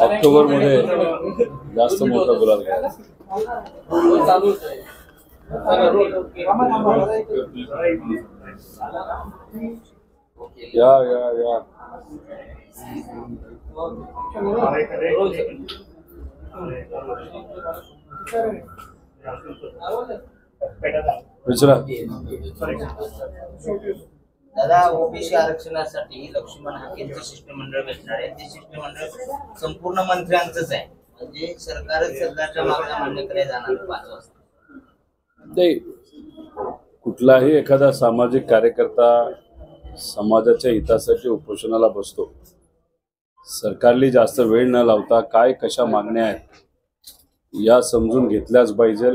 October मध्ये जास्त मोठा गुलाल घ्यायला या विचारा दादा, ओबीसी आरक्षणासाठी लक्ष्मण हाकेंचं शिष्टमंडळ भेटणार आहे. ते शिष्टमंडळ संपूर्ण मंत्र्यांचंच आहे, म्हणजे सरकारच्या मागण्या मान्य करायला जाणार 5 वाजता. नाही, कुठलाही एखादा सामाजिक कार्यकर्ता समाजाच्या हितासाठी उपोषणाला बसतो. सरकारली जास्त वेळ न लावता काय कशा मागण्या आहेत या समजून घेतल्याच पाहिजे,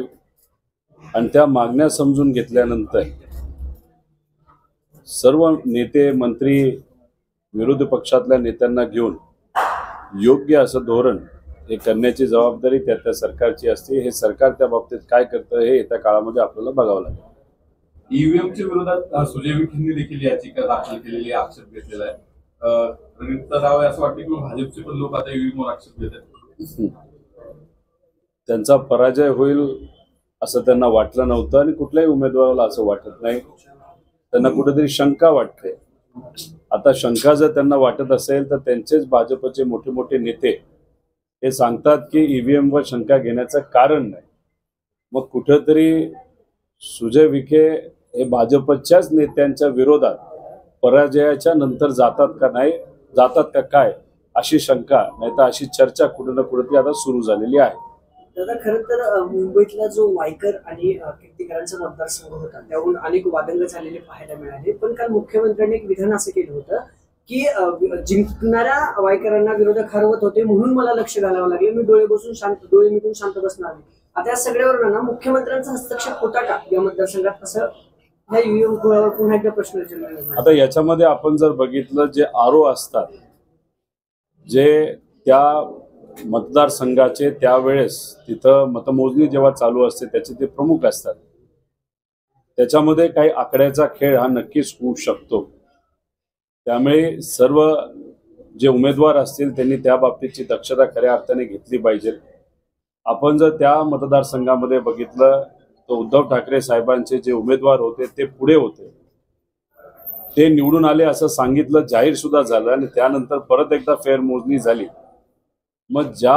आणि त्या मागण्या समजून घेतल्यानंतर सर्व नेते मंत्री विरोधी पक्षातल्या नेत्यांना घेऊन योग्य असं धोरण हे करण्याची जबाबदारी त्या सरकारची असते. हे सरकार त्या बाबतीत काय करतं हे येत्या काळामध्ये आपल्याला बघावं लागेल. ईव्हीएमच्या विरोधात सुजय विखेंनी देखील याचिका दाखल केलेली, आक्षेप घेतलेला आहे. तर असं वाटतं की भाजपचे पण लोक आता ईव्हीएमवर आक्षेप घेत आहेत. त्यांचा पराजय होईल असं त्यांना वाटलं नव्हतं, आणि कुठल्याही उमेदवाराला असं वाटत नाही. त्यांना कुठेतरी शंका वाटते. आता शंका जर त्यांना वाटत असेल तर त्यांचेच भाजपचे मोठे मोठे नेते हे सांगतात की ईव्हीएमवर शंका घेण्याचं कारण नाही. मग कुठेतरी सुजय विखे हे भाजपच्याच नेत्यांच्या विरोधात पराजयाच्या नंतर जातात का काय अशी शंका, नाही तर अशी चर्चा कुठे ना कुठेतरी आता सुरू झालेली आहे. दादा, खरं तर मुंबईतला जो वायकर आणि कीर्तिकरांचा मतदारसंघ होता त्यावरून अनेक वादंग झालेले पाहायला मिळाले. पण काल मुख्यमंत्र्यांनी एक विधान असं केलं होतं की जिंकणाऱ्या वायकरांना विरोधक हरवत होते म्हणून मला लक्ष घालावं लागले, मी डोळे मिटून शांत बसणार नाही. आता या सगळ्यावर ना मुख्यमंत्र्यांचा हस्तक्षेप होता का या मतदारसंघात, असं पुन्हा एकदा प्रश्न विचारला. आता याच्यामध्ये आपण जर बघितलं, जे आरो असतात जे त्या मतदारसंघाचे त्यावेळेस तिथं मतमोजणी जेव्हा चालू असते त्याचे ते प्रमुख असतात, त्याच्यामध्ये काही आकड्याचा खेळ हा नक्कीच होऊ शकतो. त्यामुळे सर्व जे उमेदवार असतील त्यांनी त्या बाबतीची दक्षता खऱ्या अर्थाने घेतली पाहिजे. आपण जर त्या मतदारसंघामध्ये बघितलं तर उद्धव ठाकरे साहेबांचे जे उमेदवार होते ते पुढे होते, ते निवडून आले असं सांगितलं, जाहीर सुद्धा झालं, आणि त्यानंतर परत एकदा फेरमोजणी झाली. मग ज्या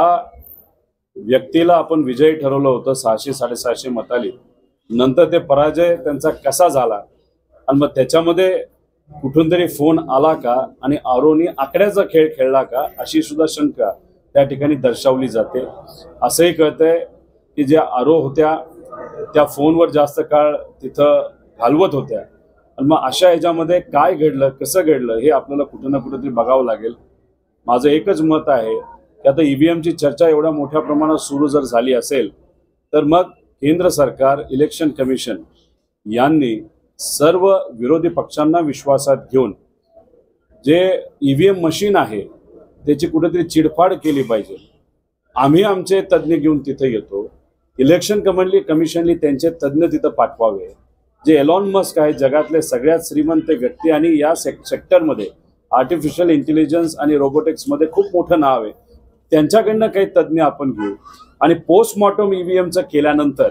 व्यक्तीला आपण विजयी ठरवलं होतं 600-650 मतांनी, नंतर ते पराजय त्यांचा कसा झाला, आणि मग त्याच्यामध्ये कुठून तरी फोन आला का आणि आरोनी आकड्याचा खेळ खेळला का अशी सुद्धा शंका त्या ठिकाणी दर्शवली जाते. असंही कळतंय की ज्या आरो होत्या त्या फोनवर जास्त काळ तिथं घालवत होत्या, आणि मग अशा ह्याच्यामध्ये काय घडलं, कसं घडलं हे आपल्याला कुठं ना कुठेतरी बघावं लागेल. माझं एकच मत आहे की आता ईव्हीएमची चर्चा एवढ्या मोठ्या प्रमाणात सुरू जर झाली असेल तर मग केंद्र सरकार, इलेक्शन कमिशन यांनी सर्व विरोधी पक्षांना विश्वासात घेऊन जे ईव्हीएम मशीन आहे त्याची कुठेतरी चिडफाड केली पाहिजे. आम्ही आमचे तज्ज्ञ घेऊन तिथे येतो, इलेक्शन कमिशननी त्यांचे तज्ज्ञ तिथं पाठवावे. जे एलॉन मस्क आहे, जगातले सगळ्यात श्रीमंत व्यक्ती आणि या सेक्टरमध्ये आर्टिफिशियल इंटेलिजन्स आणि रोबोटिक्समध्ये खूप मोठं नाव आहे, त्यांच्याकडनं काही तज्ज्ञ आपण घेऊ, आणि पोस्टमॉर्टम ईव्हीएमचं केल्यानंतर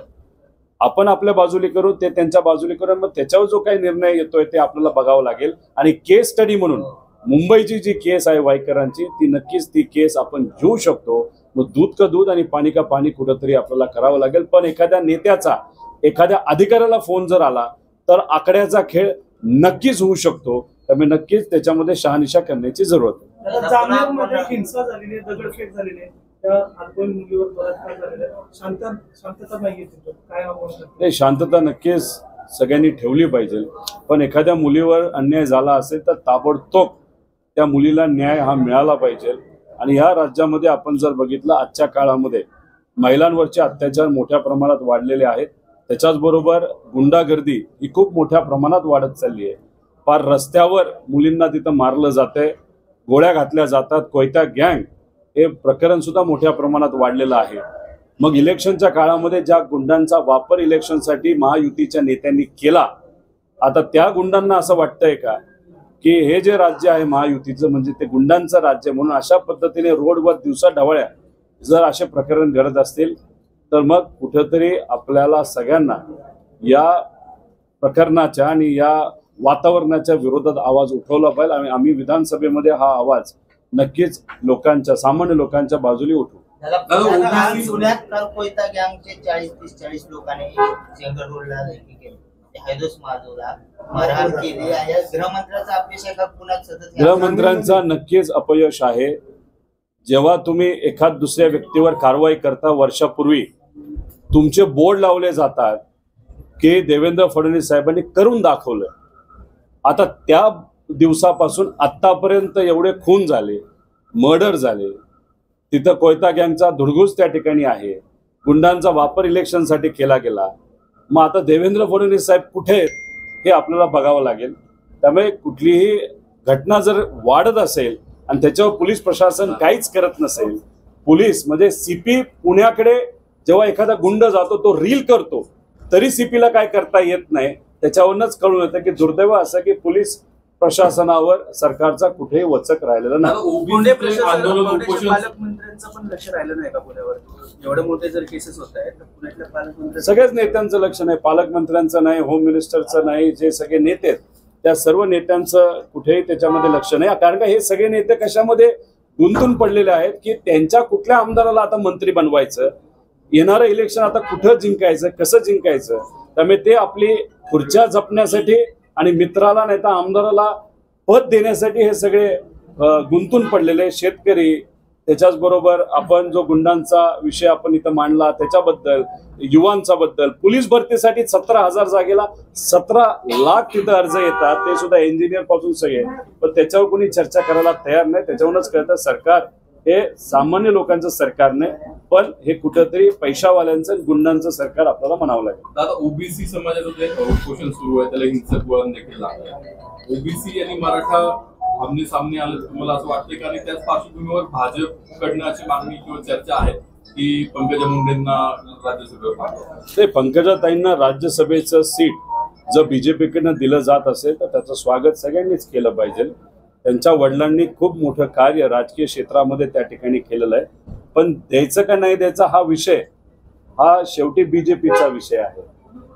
आपण आपल्या बाजूने करू, ते त्यांच्या बाजूने करू. मग त्याच्यावर जो काही निर्णय येतोय ते आपल्याला बघावं लागेल. आणि केस स्टडी म्हणून मुंबईची जी केस आहे वायकरांची, ती नक्कीच ती केस आपण घेऊ शकतो. मग दूध का दूध आणि पाणी का पाणी कुठंतरी आपल्याला करावं लागेल. पण एखाद्या नेत्याचा, एखाद्या अधिकाऱ्याला फोन जर आला तर आकड्याचा खेळ नक्कीच होऊ शकतो. त्यामुळे नक्कीच त्याच्यामध्ये शहानिशा करण्याची जरूरत आहे. जामनेरमध्ये हिंसा झालेली आहे, दगडफेक झालेली आहे, त्या अल्पवयीन मुलीवर बलात्कार झालेला आहे, शांतता नाहीये तिथं, काय नाही, शांतता नक्कीच सगळ्यांनी ठेवली पाहिजे. पण एखाद्या मुलीवर अन्याय झाला असेल तर ताबडतोब त्या मुलीला न्याय हा मिळाला पाहिजे. आणि ह्या राज्यामध्ये आपण जर बघितलं, आजच्या काळामध्ये महिलांवरचे अत्याचार मोठ्या प्रमाणात वाढलेले आहेत. त्याच्याचबरोबर गुंडागर्दी ही खूप मोठ्या प्रमाणात वाढत चालली आहे. फार रस्त्यावर मुलींना तिथं मारलं जातंय, गोळ्या घातल्या जातात, कोयता गँग हे प्रकरण सुद्धा मोठ्या प्रमाणात वाढलेलं आहे. मग इलेक्शनच्या काळामध्ये ज्या गुंडांचा वापर इलेक्शनसाठी महायुतीच्या नेत्यांनी केला, आता त्या गुंडांना असं वाटतंय का की हे जे राज्य आहे महायुतीचं म्हणजे ते गुंडांचं राज्य, म्हणून अशा पद्धतीने रोडवर दिवसा ढवळ्या जर असे प्रकरण घडत असतील तर मग कुठेतरी आपल्याला सगळ्यांना या प्रकरणाच्या आणि या वातावरणाच्या विरोधात आवाज उठवला पाहिजे. आणि आम्ही विधानसभेमध्ये हा आवाज नक्कीच लोकांच्या, सामान्य लोकांच्या बाजूने उठवू. पुण्यात काल कोयता गँगचे 40 लोकांनी सेंगर रोडला हैदोस माजवला, मारहाण केली. या गृहमंत्र्यांचा अपयश आहे का पुण्यात सतत? गृहमंत्र्यांचा नक्कीच अपयश आहे. जेव्हा तुम्ही एखाद दुसऱ्या व्यक्तीवर कारवाई करता, वर्षापूर्वी तुमचे बोर्ड लावले जातात की देवेंद्र फडणवीस साहेबांनी करून दाखवलं. आता त्या दिवसापासून आतापर्यंत एवढे खून झाले, मर्डर झाले, तिथं कोयता गँगचा धुडगूस त्या ठिकाणी आहे, गुंडांचा वापर इलेक्शनसाठी केला गेला. मग आता देवेंद्र फडणवीस साहेब कुठे आहेत हे आपल्याला बघावं लागेल. त्यामुळे कुठलीही घटना जर वाढत असेल आणि त्याच्यावर पोलीस प्रशासन काहीच करत नसेल, पोलीस म्हणजे सीपी पुण्याकडे जेव्हा एखादा गुंड जातो तो रील करतो तरी सीपीला काय करता येत नाही, त्याच्यावरूनच कळून येतं की दुर्दैव असं की पोलीस प्रशासनावर सरकारचा कुठेही वचक राहिलेला नाही. पालकमंत्र्यांचं पण लक्ष राहिलं नाही का पुण्यावर? एवढे मोठे जर केसेस होत आहेत तर पुण्यातल्या पालकमंत्री सगळ्याच नेत्यांचं लक्ष नाही, पालकमंत्र्यांचं नाही, होम मिनिस्टरचं नाही, जे सगळे नेते आहेत त्या सर्व नेत्यांचं कुठेही त्याच्यामध्ये लक्ष नाही. कारण का हे सगळे नेते कशामध्ये गुंतून पडलेले आहेत की त्यांच्या कुठल्या आमदाराला आता मंत्री बनवायचं, येणारं इलेक्शन आता कुठं जिंकायचं, कसं जिंकायचं. त्यामुळे ते आपली खुर्च्या जपण्यासाठी आणि मित्राला नाही तर आमदाराला पद देण्यासाठी हे सगळे गुंतून पडलेले. शेतकरी, त्याच्याच बरोबर आपण जो गुंडांचा विषय आपण इथं मांडला त्याच्याबद्दल, युवांचा बद्दल, पोलीस भरतीसाठी 17,000 जागेला 17 लाख तिथं अर्ज येतात, ते सुद्धा इंजिनियर पासून सगळे, पण त्याच्यावर कोणी चर्चा करायला तयार नाही. त्याच्यावरूनच कळतं सरकार हे सामान्य लोकांचं सरकार नाही, पण हे कुठंतरी पैशावाल्यांचं गुंडांचं सरकार आपल्याला म्हणावं लागेल. आता ओबीसी समाजाचं जे उपोषण सुरू आहे त्याला हिंसक वळण देखील लागलं. ओबीसी आणि मराठा आमने सामने आलं, तुम्हाला असं वाटतं का? आणि त्याच पार्श्वभूमीवर भाजपकडनं अशी मागणी किंवा चर्चा आहे की पंकजा मुंडेंना राज्यसभेवर पाठवा. ते पंकजाताईंना राज्यसभेचं सीट जर बीजेपीकडनं दिलं जात असेल तर त्याचं स्वागत सगळ्यांनीच केलं पाहिजे. त्यांच्या वडिलांनी खूप मोठं कार्य राजकीय क्षेत्रामध्ये त्या ठिकाणी केलेलं आहे, पण द्यायचं का नाही द्यायचा हा विषय हा शेवटी बीजेपीचा विषय आहे.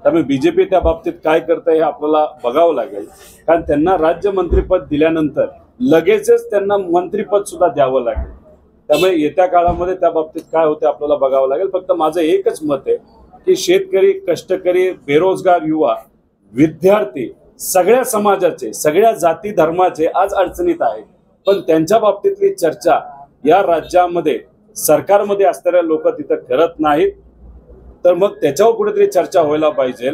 त्यामुळे बीजेपी त्या बाबतीत काय करतं हे आपल्याला बघावं लागेल. कारण त्यांना राज्यमंत्रीपद दिल्यानंतर लगेचच त्यांना मंत्रीपद सुद्धा द्यावं लागेल. त्यामुळे येत्या काळामध्ये त्या बाबतीत काय होते आपल्याला बघावं लागेल. फक्त माझं एकच मत आहे की शेतकरी, कष्टकरी, बेरोजगार युवा, विद्यार्थी, सगळ्या समाजाचे, सगळ्या जाती धर्माचे आज अडचणीत आहेत, पण त्यांच्या बाबतीतली चर्चा या राज्यामध्ये सरकारमध्ये असणाऱ्या लोक तिथं करत नाहीत. तर मग त्याच्यावर कुठेतरी चर्चा व्हायला पाहिजे.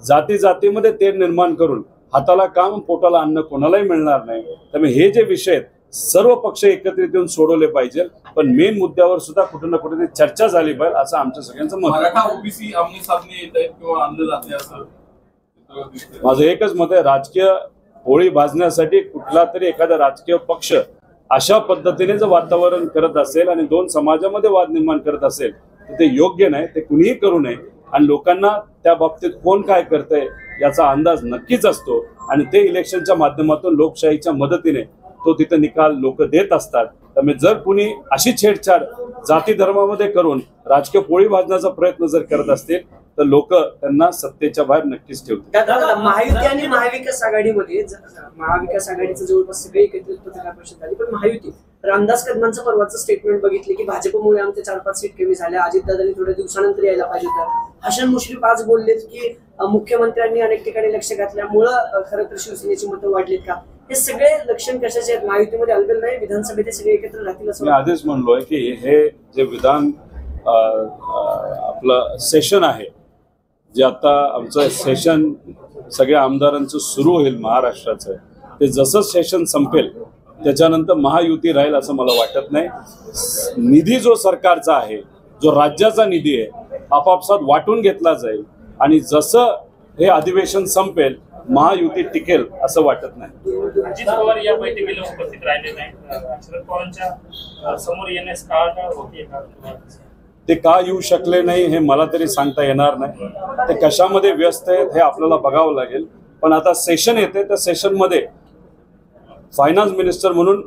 जाती जातीमध्ये तेढ निर्माण करून हाताला काम पोटाला अन्न कोणालाही मिळणार नाही. त्यामुळे हे जे विषय आहेत सर्व पक्ष एकत्रित येऊन सोडवले पाहिजे, पण मेन मुद्द्यावर सुद्धा कुठे ना कुठेतरी चर्चा झाली पाहिजे असं आमच्या सगळ्यांचं मत. मराठा ओबीसी आमने सामने येत आहेत किंवा आणलं जाते असं माझं एकच मत आहे. राजकीय होळी भाजण्यासाठी कुठला तरी एखादा राजकीय पक्ष अशा पद्धतीने जर वातावरण करत असेल आणि दोन समाजामध्ये वाद निर्माण करत असेल तर ते योग्य नाही, ते कुणीही करू नये. आणि लोकांना त्या बाबतीत कोण काय करतंय याचा अंदाज नक्कीच असतो आणि ते इलेक्शनच्या माध्यमातून लोकशाहीच्या मदतीने तो तिथे निकाल लोक देत असतात. त्यामुळे जर कुणी अशी छेडछाड जाती धर्मामध्ये करून राजकीय पोळी भाजण्याचा प्रयत्न जर करत असतील तर लोक त्यांना सत्तेच्या बाहेर नक्कीच ठेवतील. महायुती आणि महाविकास आघाडीमध्ये महाविकास आघाडीचं जवळपास सगळे एकत्रित पत्रकार परिषद झाली, पण महायुती रामदास कदमांचं परवाचं स्टेटमेंट बघितले की भाजपमुळे आमच्या 4-5 सीट कमी झाल्या, अजितदादांनी थोड्या दिवसानंतर यायला पाहिजे होतं. हसन मुश्रीफ आज बोललेत की मुख्यमंत्र्यांनी अनेक ठिकाणी लक्ष घातल्यामुळं खरं तर शिवसेनेची मतं वाढलीत का? हे सगळे लक्षण कशाचे आहेत? महायुतीमध्ये अलगल नाही, विधानसभेत ते सगळे एकत्र राहतील असं मी आधीच म्हणलोय की हे जे विधान आपलं सेशन आहे, जे आता आमचं सेशन सगळ्या आमदारांचं सुरू होईल महाराष्ट्राचं, ते जसं सेशन संपेल त्याच्यानंतर महायुती राहील असं मला वाटत नाही. निधी जो सरकारचा आहे, जो राज्याचा निधी आहे, आपापसात वाटून घेतला जाईल आणि जसं हे अधिवेशन संपेल महायुती टिकेल असं वाटत नाही. अजित पवार या बैठकीला उपस्थित राहिले नाही. शरद पवारांच्या समोर येण्यास काळ होती का? ते का येऊ शकले नाही हे मला तरी सांगता येणार नाही. ते कशामध्ये व्यस्त आहेत हे आपल्याला बघावं लागेल. पण आता सेशन येते, त्या सेशनमध्ये फायनान्स मिनिस्टर म्हणून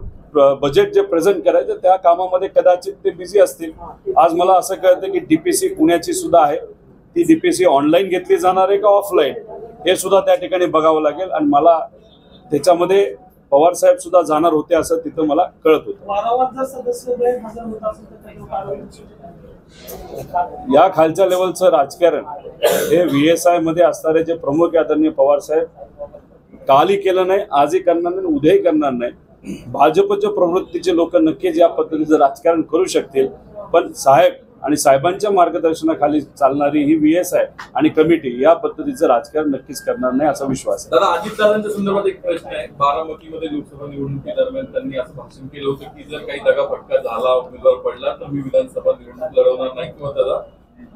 बजेट जे प्रेझेंट करायचं त्या कामामध्ये कदाचित ते बिझी असतील. आज मला असं कळतं की डीपीसी पुण्याची सुद्धा आहे, ती डीपीसी ऑनलाईन घेतली जाणार आहे का ऑफलाईन हे सुद्धा त्या ठिकाणी बघावं लागेल. आणि मला त्याच्यामध्ये पवार साहेब सुद्धा जाणार होते असं तिथं मला कळत होतं. वारंवार जर सदस्य गैरहजर होत असेल तर काही कारवाई या खालच्या लेवलचं राजकारण हे VSI मध्ये असणारे जे प्रमुख आदरणीय पवार साहेब कालही केलं नाही, आजही करणार नाही, उद्याही करणार नाही. भाजपच्या प्रवृत्तीचे लोक नक्कीच या पद्धतीचं राजकारण करू शकतील, पण साहेब आणि साहेबांच्या मार्गदर्शनाखाली चालणारी ही VSI आणि कमिटी या पद्धतीचं राजकारण नक्कीच करणार नाही असा विश्वास आहे. दादा, अजितदादांच्या संदर्भात एक प्रश्न आहे. बारामतीमध्ये लोकसभा निवडणुकीदरम्यान त्यांनी असं भाषण केलं होतं की जर काही दगाफटका झाला, उमेदवार पडला तर मी विधानसभा निवडणूक लढवणार नाही किंवा त्याचा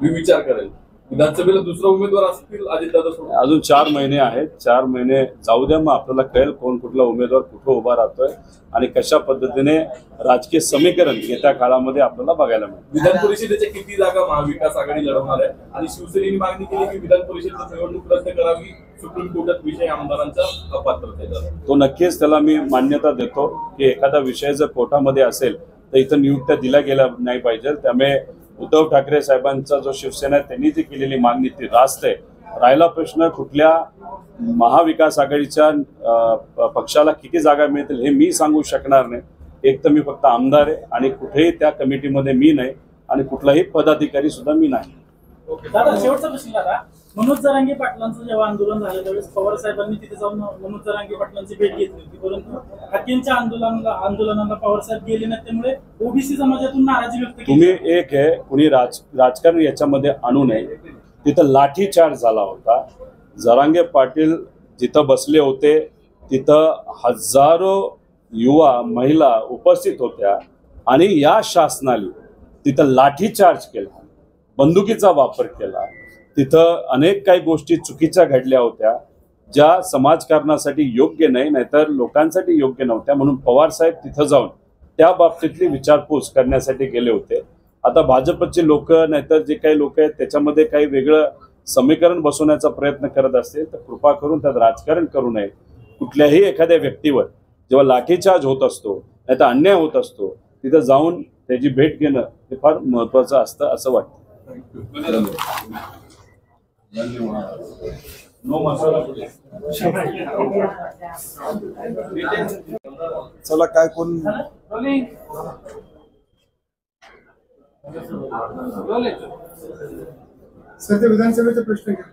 मी विचार करेल. विधानसभेला दुसरा उमेदवार असतील अजितदादा सोबत? अजून 4 महिने आहेत, 4 महिने जाऊ द्या, मग आपल्याला कळेल कोण कुठला उमेदवार कुठं उभा राहतोय आणि कशा पद्धतीने राजकीय समीकरण येत्या काळामध्ये आपल्याला बघायला मिळेल. विधान परिषदेच्या किती जागा महाविकास आघाडी लढवणार आहे आणि शिवसेनेने मागणी केली की विधान परिषदेची निवडणूक रद्द करावी, सुप्रीम कोर्टात विषय आमदारांचा अपात्रतेचा. तो नक्कीच त्याला मी मान्यता देतो की एखादा विषय जर कोर्टामध्ये असेल तर इथं नियुक्त्या दिल्या गेल्या नाही पाहिजे. त्यामुळे उद्धव ठाकरे साहेबांचा जो शिवसेना त्यांनी जी केलेली मागणी ती रास्त आहे. राहिला प्रश्न कुठल्या महाविकास आघाडीच्या पक्षाला किती जागा मिळतील हे मी सांगू शकणार नाही. एक तर मी फक्त आमदार आहे आणि कुठेही त्या कमिटीमध्ये मी नाही आणि कुठलाही पदाधिकारी सुद्धा मी नाही. दादा, शेवटचा प्रश्न दादा, मनोज जरांगे पाटलांचं जेव्हा आंदोलन झालं त्यावेळेस पवार साहेबांनी तिथे जाऊन मनोज जरांगे पाटलांची भेट घेतली होती, परंतु हाकेंच्या आंदोलनाला पवार साहेब गेले नाही, त्यामुळे ओबीसी समाजातून नाराजी व्यक्त केली. तुम्ही एक आहे, कुणी राजकारण याच्यामध्ये आणू नये. तिथं लाठीचार्ज झाला होता. जरांगे पाटील जिथं बसले होते तिथं हजारो युवा महिला उपस्थित होत्या आणि या शासनाने तिथं लाठीचार्ज केला, बंदुकीचा वापर केला. तिथं अनेक काही गोष्टी चुकीच्या घडल्या होत्या ज्या समाजकारणासाठी योग्य नाही, नाहीतर लोकांसाठी योग्य नव्हत्या. म्हणून पवार साहेब तिथं जाऊन त्या बाबतीतली विचारपूस करण्यासाठी गेले होते. आता भाजपचे लोक नाहीतर जे काही लोक आहेत त्याच्यामध्ये काही वेगळं समीकरण बसवण्याचा प्रयत्न करत असतील तर कृपा करून त्यात राजकारण करू नये. कुठल्याही एखाद्या व्यक्तीवर जेव्हा लाठीचार्ज होत असतो नाहीतर अन्याय होत असतो तिथं जाऊन त्याची भेट घेणं हे फार महत्वाचं असतं असं वाटतं. नो मसाला चला काय कोण सर ते विधानसभेचा प्रश्न घ्या.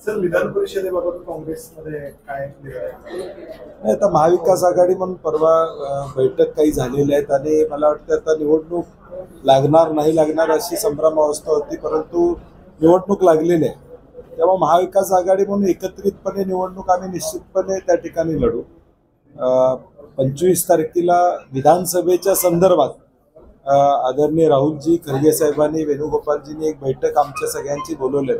सर विधान परिषदेबाबत काँग्रेसमध्ये काय नाही, आता महाविकास आघाडी म्हणून परवा बैठक काही झालेल्या आहेत आणि मला वाटतं आता निवडणूक लागणार नाही लागणार अशी संभ्रमावस्था होती, परंतु निवडणूक लागलेली आहे. तेव्हा महाविकास आघाडी म्हणून एकत्रितपणे निवडणूक आम्ही निश्चितपणे त्या ठिकाणी लढू. 25 तारखेला विधानसभेच्या संदर्भात आदरणीय राहुलजी खरगे साहेबांनी वेणुगोपालजींनी एक बैठक आमच्या सगळ्यांची बोलवली आहे.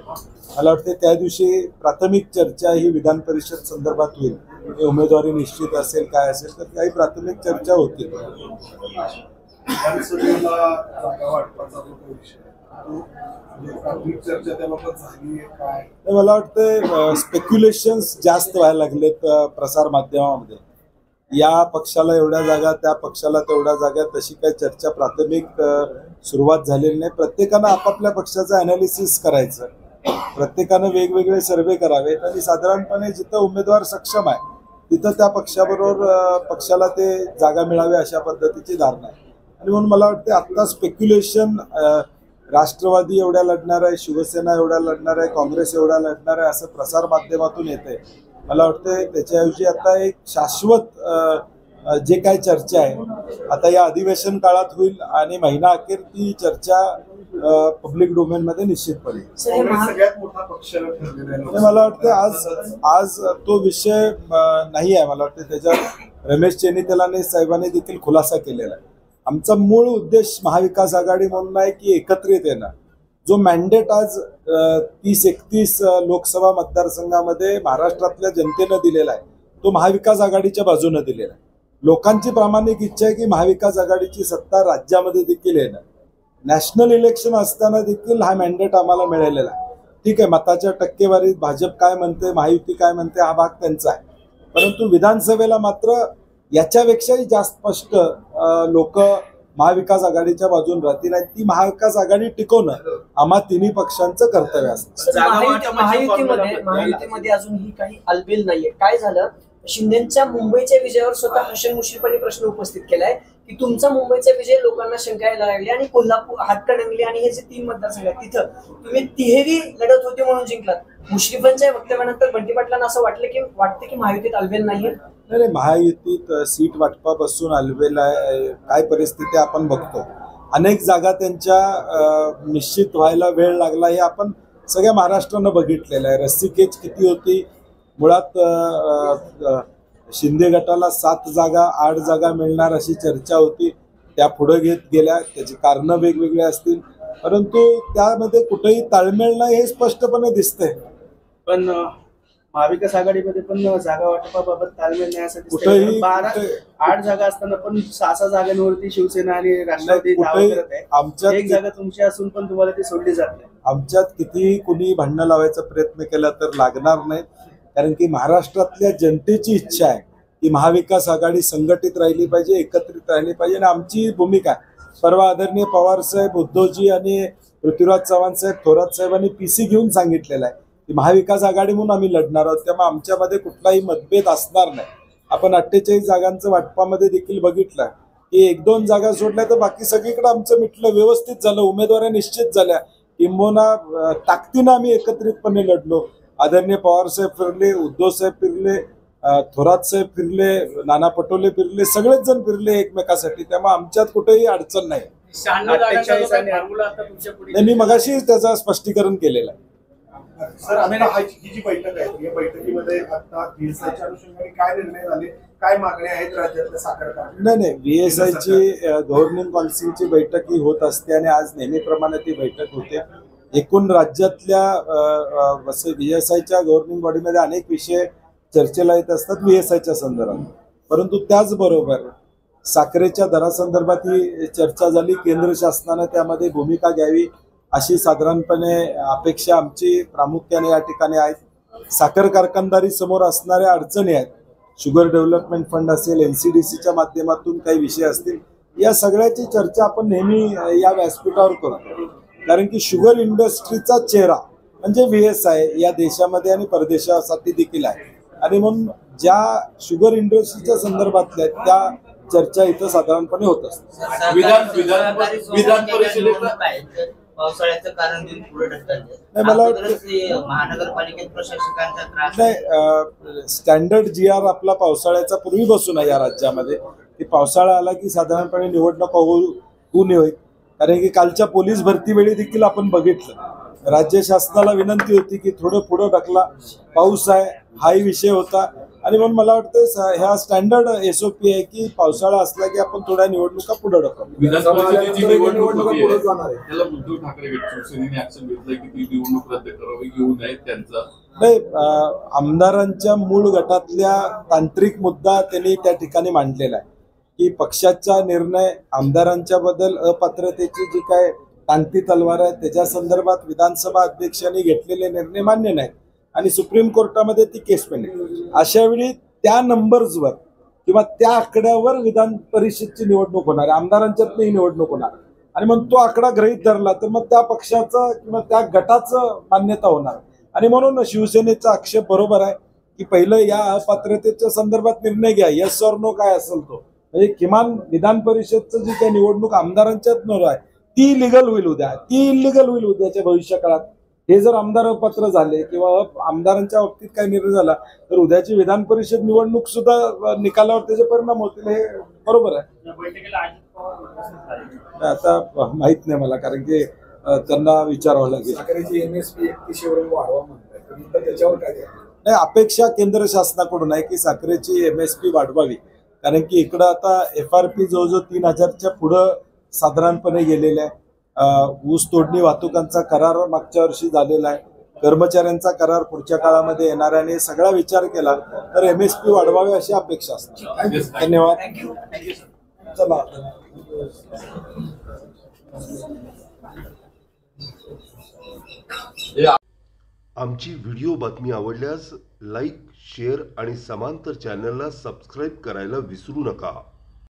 मला वाटते त्या दिवशी प्राथमिक चर्चा ही विधान परिषद संदर्भात होईल. उमेदवारी निश्चित असेल काय असेल तर काही प्राथमिक चर्चा होतील. मला वाटतं स्पेक्युलेशन्स जास्त व्हायला लागलेत प्रसार माध्यमामध्ये. या पक्षाला एवढ्या जागा, त्या पक्षाला तेवढ्या जागा, तशी काही चर्चा प्राथमिक सुरुवात झालेली नाही. प्रत्येकानं आपापल्या पक्षाचं अनालिसिस करायचं, प्रत्येकानं वेगवेगळे सर्वे करावेत आणि साधारणपणे जिथं उमेदवार सक्षम आहे तिथं त्या पक्षाबरोबर पक्षाला ते जागा मिळावे अशा पद्धतीची धारणा आहे. आणि म्हणून मला वाटते आत्ता स्पेक्युलेशन राष्ट्रवादी एवढ्या लढणार आहे, शिवसेना एवढ्या लढणार आहे, काँग्रेस एवढ्या लढणार आहे असं प्रसार माध्यमातून येते. मला वाटतं त्याच्याऐवजी आता एक शाश्वत जे काही चर्चा आहे आता या अधिवेशन काळात होईल आणि महिना अखेर ती चर्चा पब्लिक डोमेन मध्ये निश्चितपणे. सगळ्यात मोठा पक्ष ठरलेला आहे. मला वाटतं आज तो विषय नाही आहे. मला वाटतं त्याच्यात रमेश चेन्नीतालाने साहेबांनी देखील खुलासा केलेला आहे. आमचा मूळ उद्देश महाविकास आघाडी म्हणून आहे की एकत्रित येणं. जो मॅन्डेट आज 30-31 लोकसभा मतदारसंघामध्ये महाराष्ट्रातल्या जनतेनं दिलेला आहे तो महाविकास आघाडीच्या बाजूने दिलेला आहे. लोकांची प्रामाणिक इच्छा आहे की महाविकास आघाडीची सत्ता राज्यामध्ये देखील येणार. नॅशनल इलेक्शन असताना देखील हा मॅन्डेट आम्हाला मिळालेला आहे. ठीक आहे, मताच्या टक्केवारीत भाजप काय म्हणते, महायुती काय म्हणते, हा भाग त्यांचा आहे. परंतु विधानसभेला मात्र याच्यापेक्षाही जास्त स्पष्ट लोक महाविकास आघाडीच्या बाजून राहतील आणि ती महाविकास आघाडी टिकवणं आम्हा तिन्ही पक्षांचं कर्तव्य असतं. महायुतीमध्ये अजूनही काही अलबेल नाहीये. काय झालं, शिंदेच्या मुंबईच्या विजयावर स्वतः हसन मुश्रीफांनी प्रश्न उपस्थित केलाय की तुमचा मुंबईचा विजय लोकांना शंका यायला लागली आणि कोल्हापूर, हातकणंगले आणि हे जे 3 मतदारसंघ आहेत तिथं तुम्ही तिहेरी लढत होती म्हणून जिंकलात. मुश्रीफांच्या वक्तव्यानंतर बंटी पाटलांना असं वाटतं की महायुतीत अलबेल नाहीये. नाही, महायुतीत सीट वाटपापासून अलबेल काय परिस्थिती आपण बघतो. अनेक जागा त्यांच्या निश्चित व्हायला वेळ लागला हे आपण सगळ्या महाराष्ट्रानं बघितलेलं आहे. रस्सीखेच किती होती, मुळात शिंदे गटाला 7 जागा 8 जागा मिळणार अशी चर्चा होती. त्या पुढे घेत गेल्या, त्याची कारणं वेगवेगळी असतील, परंतु त्यामध्ये कुठेही ताळमेळ नाही हे स्पष्टपणे दिसतंय. पण महाविकास आघाडीमध्ये पण जागा वाटपाबाबत ताळमेळ नाही असं कुठेही दिसतंय. 8 जागा असताना पण 6 जागांवरती शिवसेना आणि राष्ट्रवादी दावा करत आहे. आमच्यात एक जागा तुमची असून पण तुम्हाला ती सोडली जात नाही. आमच्यात कितीही कुणी भांडणं लावायचा प्रयत्न केला तर लागणार नाही. कारण की महाराष्ट्रातल्या जनतेची इच्छा आहे की महाविकास आघाडी संघटित राहिली पाहिजे, एकत्रित राहिली पाहिजे. आणि आमची भूमिका परवा आदरणीय पवार साहेब, उद्धवजी आणि पृथ्वीराज चव्हाण साहेब, थोरात साहेबांनी PC घेऊन सांगितलेलं आहे की महाविकास आघाडी म्हणून आम्ही लढणार आहोत. त्यामुळे आमच्यामध्ये कुठलाही मतभेद असणार नाही. आपण 48 जागांचं वाटपामध्ये देखील बघितलं की 1-2 जागा सोडल्या तर बाकी सगळीकडे आमचं मिटलं, व्यवस्थित झालं, उमेदवाऱ्या निश्चित झाल्या. किंबहुना ताकदीनं आम्ही एकत्रितपणे लढलो. आदरणीय पवार साहेब फिरले, उद्धव साहेब फिरले, थोरात साहेब फिरले, नाना पटोले फिरले, सगळेच जण फिरले एकमेकासाठी. त्यामुळे आमच्यात कुठेही अडचण नाही. मी मगाशी त्याचं स्पष्टीकरण केलेलं आहे. सर, आता ही जी बैठक आहे या बैठकीमध्ये आता VSIच्या अनुषंगाने काय निर्णय झाले, काय मागण्या आहेत राज्यातल्या साखर कारखान्यांच्या? नाही, VSIची गव्हर्निंग काउन्सिलची बैठक ही होत असते आणि आज नेहमीप्रमाणे ती बैठक होते. एकूण राज्यातल्या VSIच्या गव्हर्निंग बॉडीमध्ये अनेक विषय चर्चेला येत असतात VSIच्या संदर्भात. परंतु त्याचबरोबर साखरेच्या दरासंदर्भात ही चर्चा झाली. केंद्र शासनानं त्यामध्ये भूमिका घ्यावी अशी साधारणपणे अपेक्षा आमची प्रामुख्याने या ठिकाणी आहेत. साखर कारखानदारी समोर असणाऱ्या अडचणी आहेत. शुगर डेव्हलपमेंट फंड असेल, NCDCच्या माध्यमातून काही विषय असतील, या सगळ्याची चर्चा आपण नेहमी या व्यासपीठावर करतो. कारण की शुगर इंडस्ट्रीचा चेहरा म्हणजे VSI या देशामध्ये आणि परदेशासाठी देखील आहे. आणि म्हणून ज्या शुगर इंडस्ट्रीच्या संदर्भातल्या त्या चर्चा इथं साधारणपणे होत असतात. विधान परिषदेचं पावसाळ्याचं कारण देऊन पुढे ढकलतात. मला वाटतं महानगरपालिकेत प्रशासकांचा त्रास नाही. स्टँडर्ड GR आपला पावसाळ्याचा पूर्वीपासून आहे या राज्यामध्ये की पावसाळा आला की साधारणपणे निवडणूक होऊ नये. कारण की कालच्या पोलीस भरती वेळी देखील आपण बघितलं राज्य शासनाला विनंती होती की थोडं पुढं ढकला, पाऊस आहे, हाही विषय होता. आणि म्हणून मला वाटतं ह्या स्टँडर्ड SOP आहे की पावसाळा असला की आपण थोड्या निवडणुका पुढे ढकलू. विधान परिषदेची निवडणूक त्याला उद्धव ठाकरे शिवसेनेने ऍक्शन घेतलंय की ती निवडणूक रद्द करावी, घेऊ नये त्यांचा. नाही, आमदारांच्या मूळ गटातल्या तांत्रिक मुद्दा त्यांनी त्या ठिकाणी मांडलेला आहे की पक्षाचा निर्णय आमदारांच्या बद्दल अपात्रतेची जी काय तांती तलवार आहे त्याच्या संदर्भात विधानसभा अध्यक्षांनी घेतलेले निर्णय मान्य नाहीत आणि सुप्रीम कोर्टामध्ये ती केस पेंडिंग. अशा वेळी त्या नंबर्सवर किंवा त्या आकड्यावर विधान परिषदची निवडणूक होणार, आमदारांच्यातली ही निवडणूक होणार. आणि मग तो आकडा गृहीत धरला तर मग त्या पक्षाचं किंवा त्या गटाचं मान्यता होणार. आणि म्हणून शिवसेनेचा आक्षेप बरोबर आहे की पहिलं या अपात्रतेच्या संदर्भात निर्णय घ्या, येस ऑर नो काय असेल तो. म्हणजे किमान विधान परिषदचं जी काही निवडणूक आमदारांच्यात न आहे ती लिगल होईल उद्या, ती इलिगल होईल उद्याच्या भविष्यकाळात. हे जर आमदार अपात्र झाले किंवा आमदारांच्या बाबतीत काही निर्णय झाला तर उद्याची विधान परिषद निवडणूक सुद्धा निकालावर त्याचे परिणाम होतील. हे बरोबर आहे. आता माहित नाही मला, कारण की त्यांना विचारावं लागेल. MSP 3100 वरून वाढवा म्हणतात, त्याच्यावर काय? नाही, अपेक्षा केंद्र शासनाकडून आहे की साखरेची MSP वाढवावी. कारण की इकडं आता FRP जवळजवळ 3000च्या पुढं साधारणपणे गेलेलं आहे. ऊस तोडणी वाहतुकांचा करार मागच्या वर्षी झालेला आहे. कर्मचाऱ्यांचा करार पुढच्या काळामध्ये येणाऱ्याने सगळा विचार केला तर MSP वाढवावे अशी अपेक्षा असते. धन्यवाद. चला. आमची व्हिडिओ बातमी आवडल्यास लाईक, शेअर आणि समांतर चॅनलला सबस्क्राईब करायला विसरू नका.